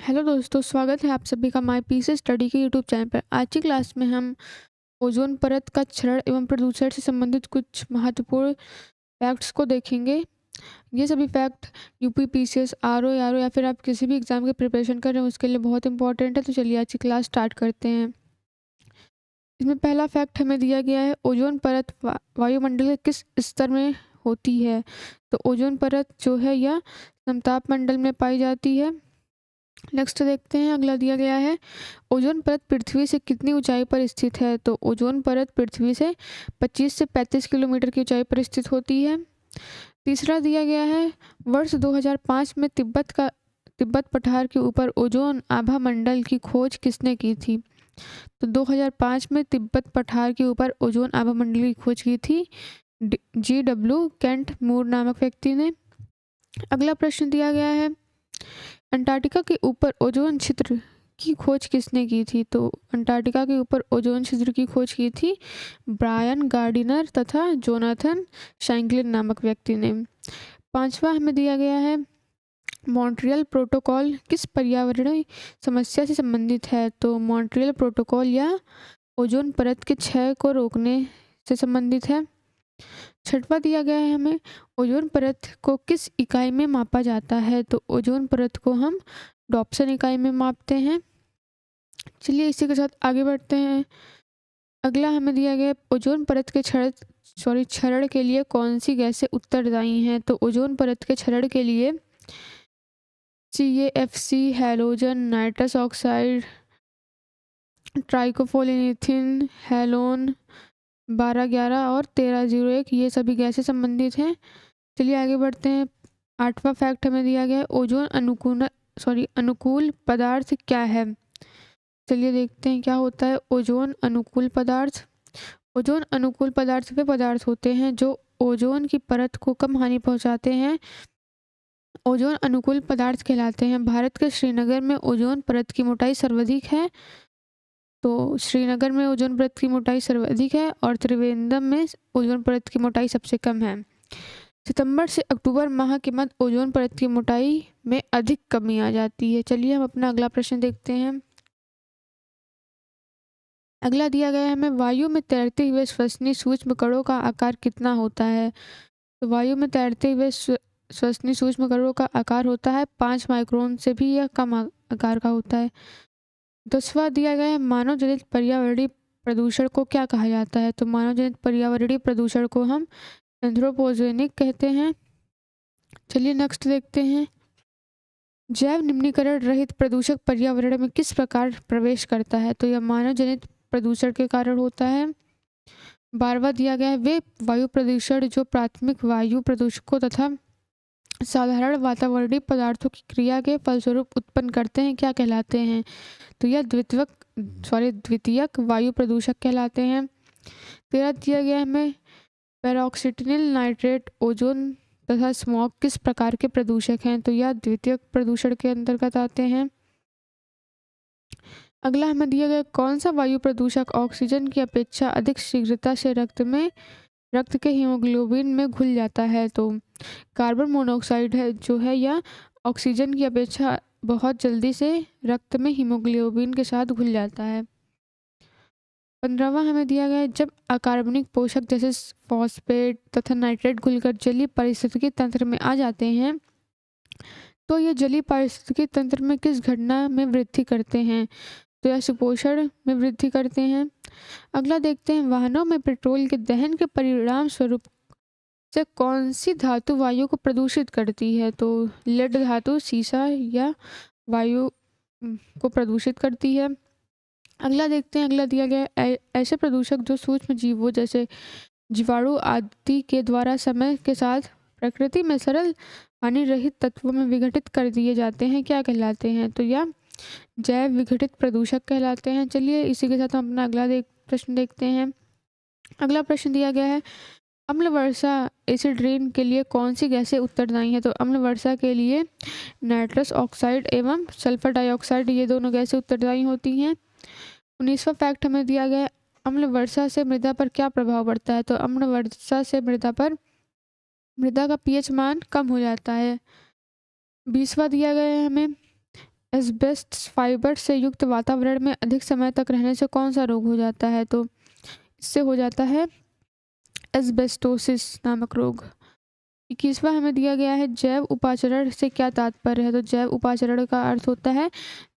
Hello दोस्तों, स्वागत है आप सभी का माय पीस स्टडी के यूट्यूब चैनल पर। आज की क्लास में हम ओजोन परत का क्षरण एवं प्रदूषण से संबंधित कुछ महत्वपूर्ण फैक्ट्स को देखेंगे। ये सभी fact UP PCS RO RO या फिर आप किसी भी एग्जाम की प्रिपरेशन कर रहे हो उसके लिए बहुत इंपॉर्टेंट है। तो चलिए आज की क्लास स्टार्ट करते हैं। इसमें पहला फैक्ट हमें दिया गया है, ओजोन परत वायुमंडल के किस स्तर में होती है। तो ओजोन परत जो है यह समताप मंडल में पाई जाती है। नेक्स्ट देखते हैं, अगला दिया गया है, ओजोन परत पृथ्वी से कितनी ऊंचाई पर स्थित है। तो ओजोन परत पृथ्वी से 25 से 35 किलोमीटर की ऊंचाई पर स्थित होती है। तीसरा दिया गया है, वर्ष 2005 में तिब्बत पठार के ऊपर ओजोन आभा मंडल की खोज किसने की थी। तो 2005 में तिब्बत पठार के ऊपर ओजोन आभा मंडल की खोज की थी GW केंट मूर नामक व्यक्ति ने। अगला प्रश्न दिया गया है, अंटार्कटिका के ऊपर ओजोन छिद्र की खोज किसने की थी। तो अंटार्कटिका के ऊपर ओजोन छिद्र की खोज की थी ब्रायन गार्डिनर तथा जोनाथन शैंकलिन नामक व्यक्ति ने। पांचवा हमें दिया गया है, मॉन्ट्रियल प्रोटोकॉल किस पर्यावरणीय समस्या से संबंधित है। तो मॉन्ट्रियल प्रोटोकॉल या ओजोन परत के क्षय को रोकने से संबंधित है। छठवां दिया गया है हमें, ओजोन परत को किस इकाई में मापा जाता है। तो ओजोन परत को हम डॉप्सन इकाई में मापते हैं। चलिए इसी के साथ आगे बढ़ते हैं। अगला हमें दिया गया है, ओजोन परत के क्षरण के लिए कौन सी गैसें उत्तरदायी हैं। तो ओजोन परत के क्षरण के लिए CaFC, हैलोजन, नाइट्रस ऑक्साइड, ट्राइकोफोलिनीथिन, हैलोन 1211 और 1301 ये सभी गैसें संबंधित हैं। चलिए आगे बढ़ते हैं। आठवां फैक्ट हमें दिया गया है, ओजोन अनुकूल पदार्थ क्या है। चलिए देखते हैं क्या होता है ओजोन अनुकूल पदार्थ। ओजोन अनुकूल पदार्थ वे पदार्थ होते हैं जो ओजोन की परत को कम हानि पहुंचाते हैं, ओजोन अनुकूल पदार्थ कहलाते हैं। भारत के श्रीनगर में ओजोन परत की मोटाई सर्वाधिक है। तो श्रीनगर में ओजोन परत की मोटाई सर्वाधिक है और त्रिवेंद्रम में ओजोन परत की मोटाई सबसे कम है। सितंबर से अक्टूबर माह के मध्य ओजोन परत की मोटाई में अधिक कमी आ जाती है। चलिए हम अपना अगला प्रश्न देखते हैं। अगला दिया गया है हमें, वायु में तैरते हुए श्वसनीय सूक्ष्म कणों का आकार कितना होता है। तो वायु में तैरते हुए श्वसनीय सूक्ष्म कणों का आकार होता है 5 माइक्रोन से भी यह कम आकार का होता है। 10वां दिया गया है, मानव जनित पर्यावरणीय प्रदूषण को क्या कहा जाता है। तो मानव जनित पर्यावरणीय प्रदूषण को हम एंथ्रोपोजेनिक कहते हैं। चलिए नेक्स्ट देखते हैं, जैव निम्नीकरण रहित प्रदूषक पर्यावरण में किस प्रकार प्रवेश करता है। तो यह मानव जनित प्रदूषण के कारण होता है। 12वां दिया गया है, वे वायु प्रदूषण जो प्राथमिक वायु प्रदूषकों तथा साधारण वातावरणीय पदार्थों की क्रिया के फलस्वरूप उत्पन्न करते हैं क्या कहलाते हैं। तो यह द्वितीयक वायु प्रदूषक कहलाते हैं। 13 दिया गया है हमें, पेरोक्सिटिनिल नाइट्रेट ओजोन तथा स्मॉग किस प्रकार के प्रदूषक हैं। तो यह द्वितीयक प्रदूषण के अंतर्गत आते हैं। अगला हमें दिया गया, कौन सा वायु प्रदूषक ऑक्सीजन की अपेक्षा अधिक शीघ्रता से रक्त के हीमोग्लोबिन में घुल जाता है। तो कार्बन मोनोऑक्साइड है जो है यह ऑक्सीजन की अपेक्षा बहुत जल्दी से रक्त में हीमोग्लोबिन के साथ घुल जाता है। 15वां हमें दिया गया है, जब अकार्बनिक पोषक जैसे फॉस्फेट तथा नाइट्रेट घुलकर जलीय पारिस्थितिकी तंत्र में आ जाते हैं तो ये जलीय पारिस्थितिकी तंत्र में किस घटना में वृद्धि करते हैं। तो यह सुपोषण में वृद्धि करते हैं। अगला देखते हैं, वाहनों में पेट्रोल के दहन के परिणाम स्वरूप से कौन सी धातु वायु को प्रदूषित करती है। तो लेड धातु सीसा या वायु को प्रदूषित करती है। अगला देखते हैं, अगला दिया गया ऐसे प्रदूषक जो सूक्ष्म जीवों जैसे जीवाणु आदि के द्वारा समय के साथ प्रकृति में सरल हानि रहित तत्वों में विघटित कर दिए जाते हैं क्या कहलाते हैं। तो यह जैव विघटित प्रदूषक कहलाते हैं। चलिए इसी के साथ हम अपना अगला प्रश्न देखते हैं। अगला प्रश्न दिया गया है, अम्ल वर्षा एसिड रेन के लिए कौन सी गैसें उत्तरदायी हैं। तो अम्ल वर्षा के लिए नाइट्रस ऑक्साइड एवं सल्फर डाइऑक्साइड ये दोनों गैसें उत्तरदायी होती हैं। 19वां फैक्ट हमें दिया गया है, अम्ल वर्षा से मृदा पर क्या प्रभाव पड़ता है। तो अम्ल वर्षा से मृदा का पीएच मान कम हो जाता है। 20वां दिया गया है हमें, एस्बेस्टस फाइबर से युक्त वातावरण में अधिक समय तक रहने से कौन सा रोग हो जाता है? तो इससे हो जाता है एस्बेस्टोसिस नामक रोग। 21वां हमें दिया गया है जैव उपाचरण से क्या तात्पर्य है? तो जैव उपाचरण का अर्थ होता है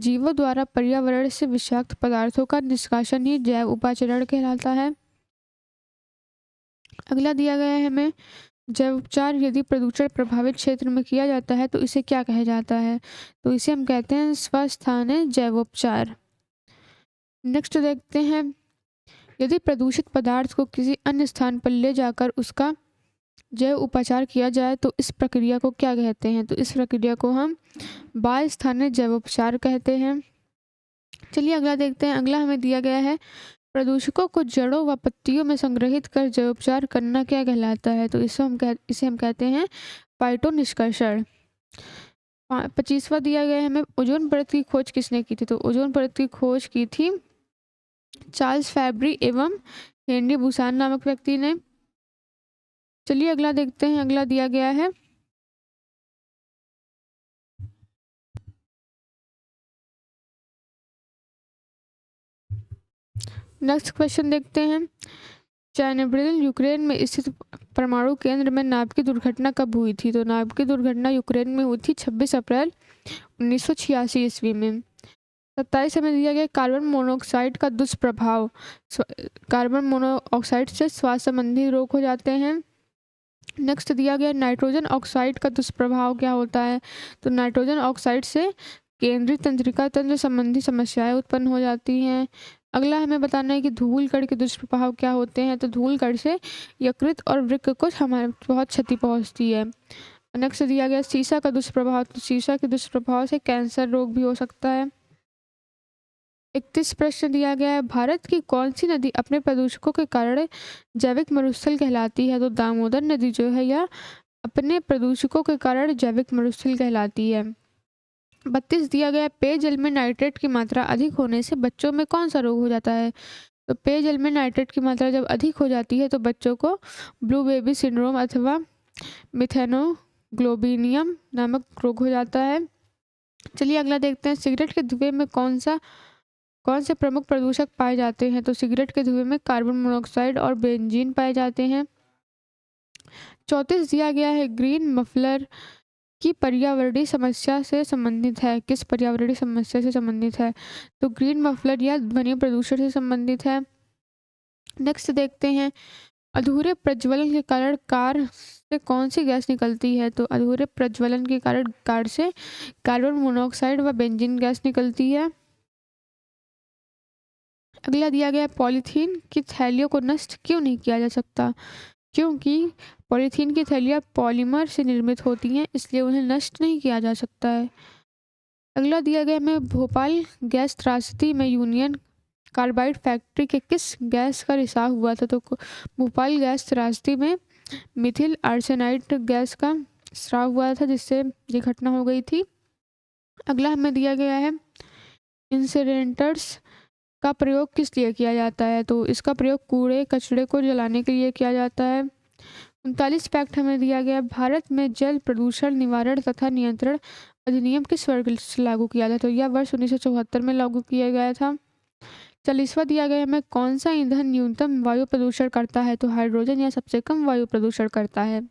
जीवों द्वारा पर्यावरण से विषाक्त पदार्थों का निष्कासन ही जैव उपाचरण कहलाता है। अगला दिया गया है हमें जैव उपचार यदि प्रदूषण प्रभावित क्षेत्र में किया जाता है तो इसे क्या कहा जाता है? तो इसे हम कहते हैं स्वस्थानीय जैवोपचार। नेक्स्ट देखते हैं यदि प्रदूषित पदार्थ को किसी अन्य स्थान पर ले जाकर उसका जैव उपचार किया जाए तो इस प्रक्रिया को क्या कहते हैं? तो इस प्रक्रिया को हम बाह्य स्थानीय जैवोपचार कहते हैं। चलिए अगला देखते हैं। अगला हमें दिया गया है प्रदूषकों को जड़ों व पत्तियों में संग्रहित कर जैवोपचार करना क्या कहलाता है? तो इसे हम कहते हैं फाइटो निष्कर्षण। 25वां दिया गया है हमें ओजोन परत की खोज किसने की थी? तो ओजोन परत की खोज की थी चार्ल्स फैब्री एवं हेनरी बुसान नामक व्यक्ति ने। चलिए अगला देखते हैं। अगला दिया गया है नेक्स्ट क्वेश्चन देखते हैं। चेर्नोबिल यूक्रेन में स्थित परमाणु केंद्र में नाभ की दुर्घटना कब हुई थी? तो नाभ की दुर्घटना यूक्रेन में हुई थी 26 अप्रैल 1986 ईस्वी में। 27 में दिया गया कार्बन मोनोऑक्साइड का दुष्प्रभाव। कार्बन मोनोऑक्साइड से स्वास्थ्य संबंधी रोग हो जाते हैं। नेक्स्ट दिया गया नाइट्रोजन ऑक्साइड का दुष्प्रभाव क्या होता है? तो नाइट्रोजन ऑक्साइड से केंद्रीय तंत्रिका तंत्र संबंधी समस्याएं उत्पन्न हो जाती हैं। अगला हमें बताना है कि धूल कण के दुष्प्रभाव क्या होते हैं? तो धूल कण से यकृत और वृक्क को हमारे बहुत क्षति पहुंचती है। नेक्स्ट दिया गया सीसा का दुष्प्रभाव। तो सीसा के दुष्प्रभाव से कैंसर रोग भी हो सकता है। 31 प्रश्न दिया गया है भारत की कौन सी नदी अपने प्रदूषकों के कारण जैविक मरुस्थल कहलाती है? तो दामोदर नदी जो है यह अपने प्रदूषकों के कारण जैविक मरुस्थल कहलाती है। 32 दिया गया पेयजल में नाइट्रेट की मात्रा अधिक होने से बच्चों में कौन सा रोग हो जाता है? तो पेयजल में नाइट्रेट की मात्रा जब अधिक हो जाती है तो बच्चों को ब्लू बेबी सिंड्रोम अथवा मिथेनोग्लोबिनियम नामक रोग हो जाता है। चलिए अगला देखते हैं सिगरेट के धुएं में कौन से प्रमुख प्रदूषक पाए जाते हैं? तो सिगरेट के धुएं में कार्बन मोनोऑक्साइड और बेंजीन पाए जाते हैं। 34 दिया गया है ग्रीन मफलर की पर्यावरणीय समस्या से संबंधित है। किस पर्यावरणीय समस्या से संबंधित है? तो ग्रीन मफलर या ध्वनि प्रदूषण से संबंधित है। नेक्स्ट देखते हैं अधूरे प्रज्वलन के कारण कार से कौन सी गैस निकलती है? तो अधूरे प्रज्वलन के कारण कार से कार्बन मोनोऑक्साइड व बेंजीन गैस निकलती है। अगला दिया गया पॉलीथीन की थैलियों को नष्ट क्यों नहीं किया जा सकता? क्योंकि पॉलीथीन की थैलियाँ पॉलीमर से निर्मित होती हैं इसलिए उन्हें नष्ट नहीं किया जा सकता है। अगला दिया गया हमें भोपाल गैस त्रासदी में यूनियन कार्बाइड फैक्ट्री के किस गैस का रिसाव हुआ था? तो भोपाल गैस त्रासदी में मिथिल आर्सेनाइड गैस का स्राव हुआ था जिससे ये घटना हो गई थी। अगला हमें दिया गया है इंसिनेरेटर्स का प्रयोग किस लिए किया जाता है? तो इसका प्रयोग कूड़े कचरे को जलाने के लिए किया जाता है। 39 फैक्ट हमें दिया गया भारत में जल प्रदूषण निवारण तथा नियंत्रण अधिनियम किस वर्ष से लागू किया था? तो यह वर्ष 1974 में लागू किया गया था। 40वां दिया गया हमें कौन सा ईंधन न्यूनतम वायु प्रदूषण करता है? तो हाइड्रोजन या सबसे कम वायु प्रदूषण करता है।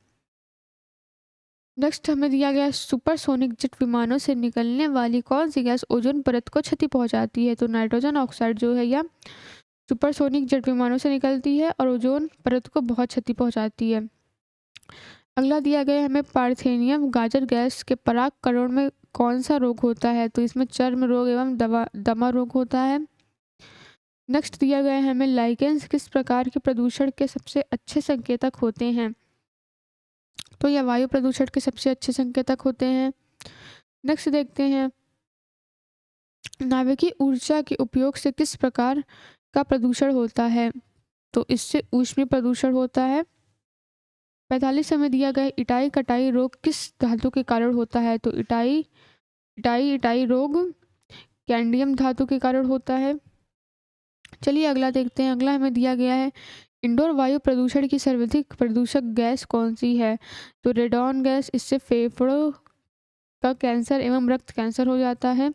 नेक्स्ट हमें दिया गया सुपरसोनिक जेट विमानों से निकलने वाली कौन सी गैस ओजोन परत को क्षति पहुंचाती है? तो नाइट्रोजन ऑक्साइड जो है यह सुपरसोनिक जेट विमानों से निकलती है और ओजोन परत को बहुत क्षति पहुंचाती है। अगला दिया गया हमें पार्थेनियम गाजर गैस के पराग कण में कौन सा रोग होता है? तो इसमें चर्म रोग एवं दमा रोग होता है। नेक्स्ट दिया गया है हमें लाइकेंस किस प्रकार के प्रदूषण के सबसे अच्छे संकेतक होते हैं? तो यह वायु प्रदूषण के सबसे अच्छे संकेतक होते हैं। नेक्स्ट देखते हैं नाभिकीय ऊर्जा के उपयोग से किस प्रकार का प्रदूषण होता है? तो इससे ऊष्मीय प्रदूषण होता है। 45 हमें दिया गया इटाई कटाई रोग किस धातु के कारण होता है? तो इटाई रोग कैडमियम धातु के कारण होता है। चलिए अगला देखते हैं। अगला हमें दिया गया है इंडोर वायु प्रदूषण की सर्वाधिक प्रदूषक गैस कौन सी है? तो रेडॉन गैस। इससे फेफड़ों का कैंसर एवं रक्त कैंसर हो जाता है।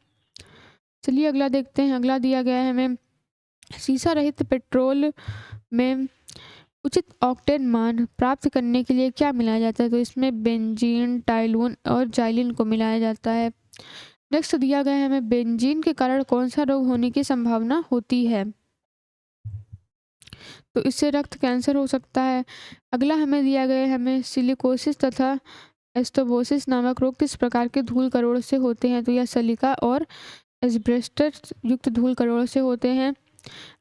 चलिए अगला देखते हैं। अगला दिया गया है हमें, सीसा रहित पेट्रोल में उचित ऑक्टेन मान प्राप्त करने के लिए क्या मिलाया जाता है? तो इसमें बेंजीन, टाइलून और जाइलिन को मिलाया जाता है। नेक्स्ट दिया गया है हमें, बेंजीन के कारण कौन सा रोग होने की संभावना होती है? तो इससे रक्त कैंसर हो सकता है। अगला हमें दिया गया है हमें, सिलिकोसिस तथा एस्टोबोसिस नामक रोग किस प्रकार के धूल करोड़ से होते हैं? तो यह सलीका और एस्बेस्टस युक्त धूल करोड़ से होते हैं।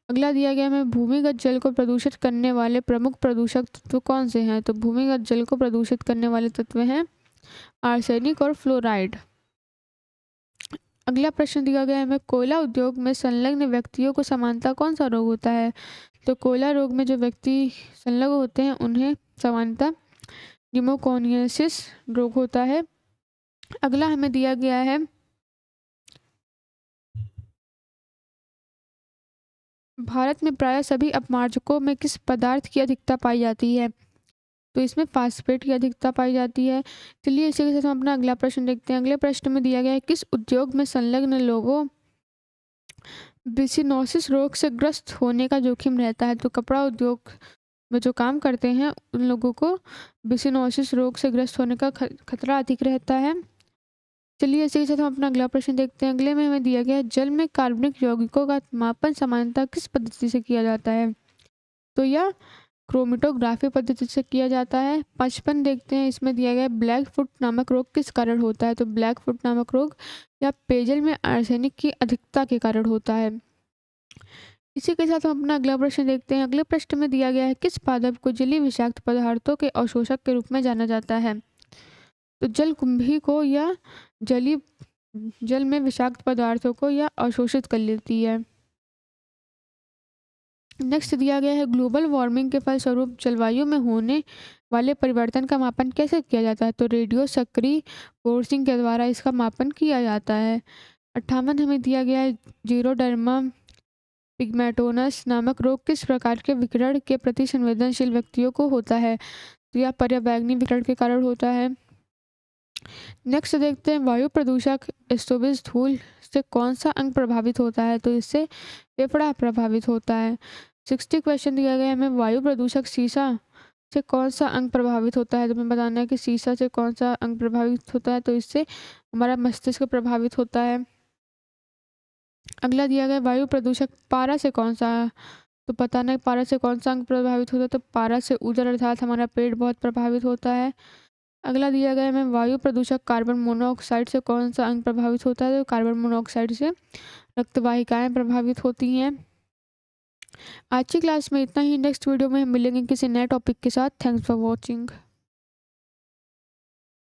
अगला दिया गया हमें, भूमिगत जल को प्रदूषित करने वाले प्रमुख प्रदूषक तत्व कौन से हैं? तो भूमिगत जल को प्रदूषित करने वाले तत्व हैं आर्सेनिक और फ्लोराइड। अगला प्रश्न दिया गया है हमें, कोयला उद्योग में संलग्न व्यक्तियों को सामान्यतः कौन सा रोग होता है? तो कोयला रोग में जो व्यक्ति संलग्न होते हैं उन्हें सामान्यतः न्यूमोकोनियासिस रोग होता है। अगला हमें दिया गया है, भारत में प्रायः सभी अपमार्जकों में किस पदार्थ की अधिकता पाई जाती है? तो इसमें फास्फेट की अधिकता पाई जाती है। चलिए इसी के साथ हम अपना अगला प्रश्न देखते हैं। अगले प्रश्न में दिया गया है, किस उद्योग में संलग्न लोगों बिसिनोसिस रोग से ग्रस्त होने का जोखिम रहता है? तो कपड़ा उद्योग में जो काम करते हैं उन लोगों को बिसिनोसिस रोग से ग्रस्त होने का खतरा अधिक रहता है। चलिए इसी के साथ हम अपना अगला प्रश्न देखते हैं। अगले में हमें दिया गया है, जल में कार्बनिक यौगिकों का मापन सामान्यतः किस पद्धति से किया जाता है? तो यह क्रोमेटोग्राफी पद्धति से किया जाता है। 55 देखते हैं, इसमें दिया गया है, ब्लैक फुट नामक रोग किस कारण होता है? तो ब्लैक फुट नामक रोग या पेयजल में आर्सेनिक की अधिकता के कारण होता है। इसी के साथ हम अपना अगला प्रश्न देखते हैं। अगले प्रश्न में दिया गया है, किस पादप को जलीय विषाक्त पदार्थों के अवशोषक के रूप में जाना जाता है? तो जल कुंभी को, या जलीय जल में विषाक्त पदार्थों को यह अवशोषित कर लेती है। नेक्स्ट दिया गया है, ग्लोबल वार्मिंग के फलस्वरूप जलवायु में होने वाले परिवर्तन का मापन कैसे किया जाता है? तो रेडियो सक्रिय फोर्सिंग के द्वारा इसका मापन किया जाता है। 58 हमें दिया गया है, जीरोडर्मा पिग्मेटोनस नामक रोग किस प्रकार के विकिरण के प्रति संवेदनशील व्यक्तियों को होता है? तो यह पर्यावरणीय विकिरण के कारण होता है। नेक्स्ट देखते हैं, वायु प्रदूषक एस्टोबिस धूल से कौन सा अंग प्रभावित होता है? तो इससे फेफड़ा प्रभावित होता है। 60 क्वेश्चन दिया गया है हमें, वायु प्रदूषक सीसा से कौन सा अंग प्रभावित होता है? तो हमें बताना है कि सीसा से कौन सा अंग प्रभावित होता है। तो इससे हमारा मस्तिष्क प्रभावित होता है। अगला दिया गया, वायु प्रदूषक पारा से कौन सा, तो बताना है पारा से कौन सा अंग प्रभावित होता है? तो पारा से उदर अर्थात हमारा पेट बहुत प्रभावित होता है। अगला दिया गया है हमें, वायु प्रदूषक कार्बन मोनोऑक्साइड से कौन सा अंग प्रभावित होता है? तो कार्बन मोनोऑक्साइड से रक्तवाहिकाएं प्रभावित होती हैं। आज की क्लास में इतना ही। नेक्स्ट वीडियो में हम मिलेंगे किसी नए टॉपिक के साथ। Thanks for watching.